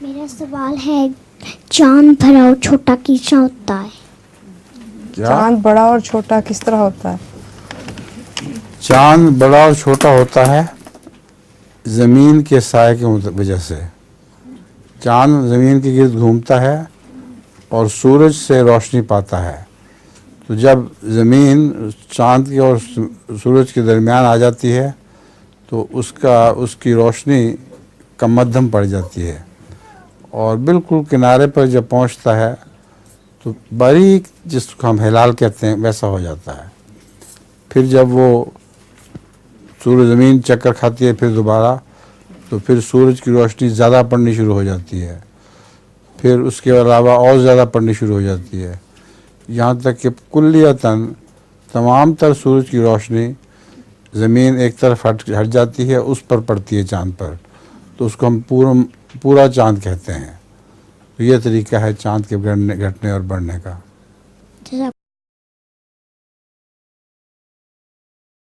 मेरा सवाल है, चांद बड़ा और छोटा किस तरह होता है? चांद बड़ा और छोटा किस तरह होता है? चांद बड़ा और छोटा होता है ज़मीन के साए की वजह से। चांद ज़मीन के गिर्द घूमता है और सूरज से रोशनी पाता है। तो जब ज़मीन चांद की और सूरज के दरमियान आ जाती है तो उसकी रोशनी कम मध्यम पड़ जाती है और बिल्कुल किनारे पर जब पहुंचता है तो बारीक, जिसको हम हिलाल कहते हैं, वैसा हो जाता है। फिर जब वो सूरज ज़मीन चक्कर खाती है फिर दोबारा, तो फिर सूरज की रोशनी ज़्यादा पड़नी शुरू हो जाती है, फिर उसके अलावा और ज़्यादा पड़नी शुरू हो जाती है, यहाँ तक कि कुल्लियतन तमाम तर सूरज की रोशनी ज़मीन एक तरफ हट जाती है, उस पर पड़ती है चाँद पर, तो उसको हम पूरा चाँद कहते हैं। तो ये तरीका है चाँद के घटने और बढ़ने का।